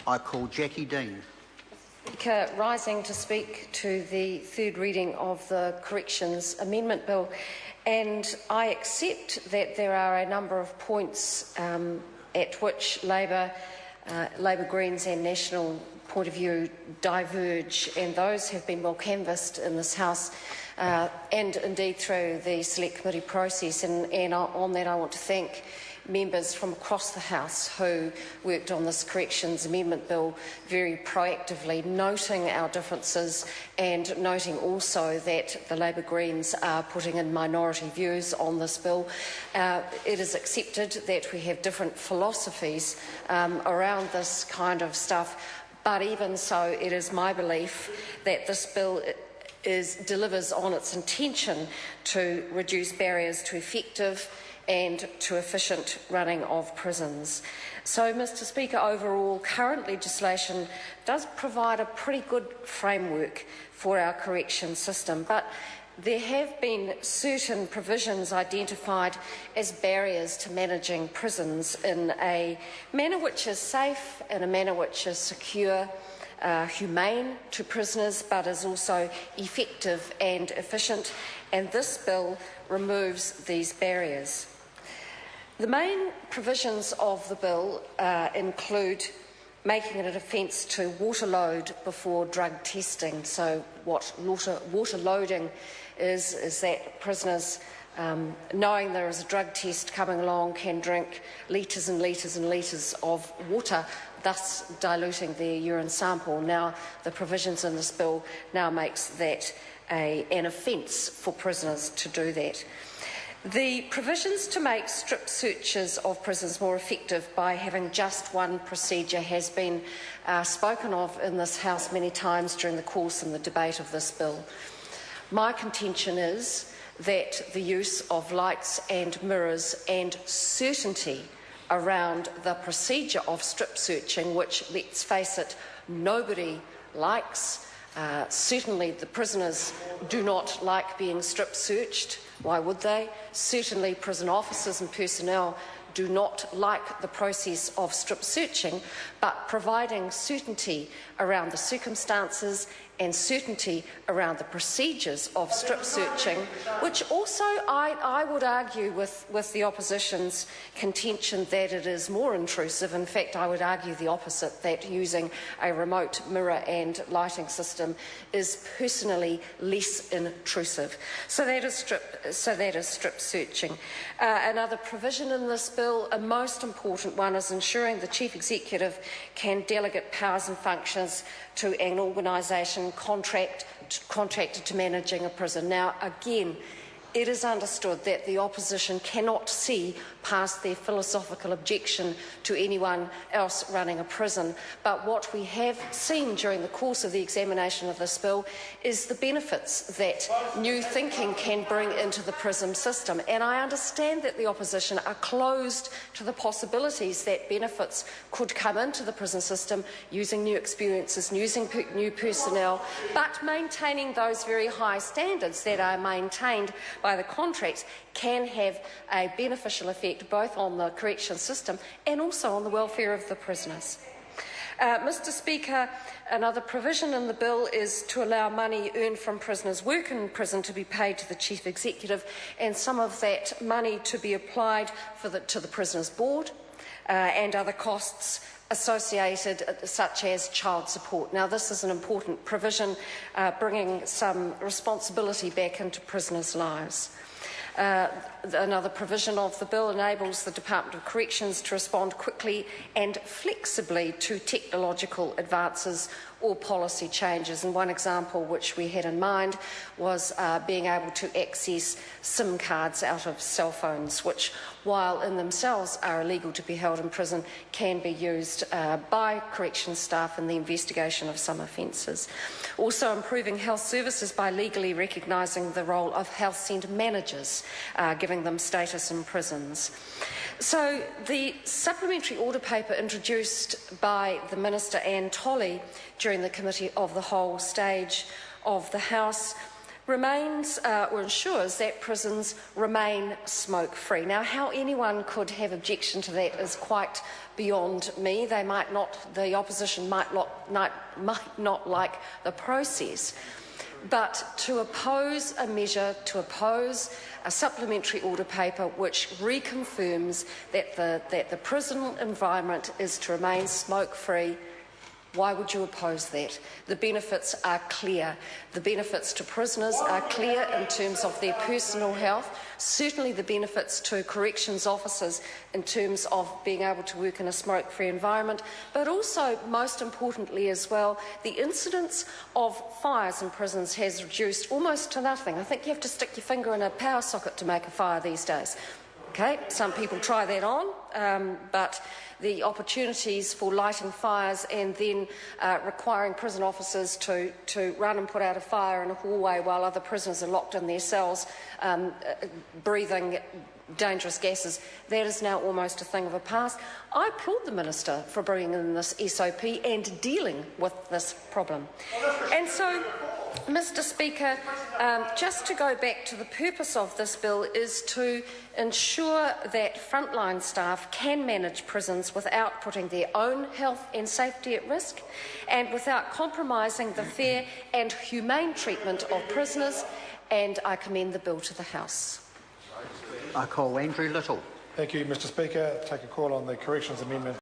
I call Jackie Dean. Speaker, rising to speak to the third reading of the Corrections Amendment Bill, and I accept that there are a number of points at which Labor, Greens and National point of view diverge, and those have been well canvassed in this House and indeed through the Select Committee process, and on that I want to thank members from across the House who worked on this Corrections Amendment Bill very proactively, noting our differences and noting also that the Labor Greens are putting in minority views on this bill. It is accepted that we have different philosophies around this kind of stuff, but even so, it is my belief that this bill delivers on its intention to reduce barriers to effective and to efficient running of prisons. So, Mr Speaker, overall, current legislation does provide a pretty good framework for our correction system, but there have been certain provisions identified as barriers to managing prisons in a manner which is safe, in a manner which is secure, humane to prisoners, but is also effective and efficient, and this bill removes these barriers. The main provisions of the bill include making it an offence to water load before drug testing. So what water loading is that prisoners, knowing there is a drug test coming along, can drink litres and litres and litres of water, thus diluting their urine sample. Now, the provisions in this bill now makes that an offence for prisoners to do that. The provisions to make strip searches of prisons more effective by having just one procedure has been spoken of in this House many times during the course and the debate of this bill. My contention is that the use of lights and mirrors and certainty around the procedure of strip searching, which, let's face it, nobody likes. Certainly the prisoners do not like being strip searched. Why would they? Certainly prison officers and personnel do not like the process of strip searching, but providing certainty around the circumstances and certainty around the procedures of strip searching, which also I would argue with the opposition's contention that it is more intrusive. In fact, I would argue the opposite, that using a remote mirror and lighting system is personally less intrusive. So that is strip searching. Another provision in this bill, a most important one, is ensuring the Chief Executive can delegate powers and functions to an organisation contracted to managing a prison. Now, again, it is understood that the opposition cannot see past their philosophical objection to anyone else running a prison. But what we have seen during the course of the examination of this bill is the benefits that new thinking can bring into the prison system. And I understand that the opposition are closed to the possibilities that benefits could come into the prison system using new experiences, using new personnel, but maintaining those very high standards that are maintained by the contracts can have a beneficial effect both on the correction system and also on the welfare of the prisoners. Mr Speaker, another provision in the bill is to allow money earned from prisoners' work in prison to be paid to the Chief Executive, and some of that money to be applied to the Prisoners' Board and other costs associated, such as child support. Now, this is an important provision, bringing some responsibility back into prisoners' lives. Another provision of the bill enables the Department of Corrections to respond quickly and flexibly to technological advances or policy changes. And one example which we had in mind was being able to access SIM cards out of cell phones, which, while in themselves are illegal to be held in prison, can be used by corrections staff in the investigation of some offences. Also improving health services by legally recognising the role of health centre managers, giving them status in prisons. So the supplementary order paper introduced by the Minister Anne Tolley during the Committee of the Whole stage of the House remains or ensures that prisons remain smoke-free. Now, how anyone could have objection to that is quite beyond me. They might not, the opposition might not like the process. But to oppose a measure, to oppose a supplementary order paper which reconfirms that the prison environment is to remain smoke-free, why would you oppose that? The benefits are clear. The benefits to prisoners are clear in terms of their personal health. Certainly the benefits to corrections officers in terms of being able to work in a smoke-free environment, but also, most importantly as well, the incidence of fires in prisons has reduced almost to nothing. I think you have to stick your finger in a power socket to make a fire these days. Okay, some people try that on, but the opportunities for lighting fires and then requiring prison officers to run and put out a fire in a hallway while other prisoners are locked in their cells breathing dangerous gases, that is now almost a thing of the past. I applaud the Minister for bringing in this SOP and dealing with this problem. And so, Mr Speaker, just to go back to the purpose of this bill is to ensure that frontline staff can manage prisons without putting their own health and safety at risk and without compromising the fair and humane treatment of prisoners, and I commend the bill to the House. I call Andrew Little. Thank you, Mr Speaker. Take a call on the Corrections Amendment.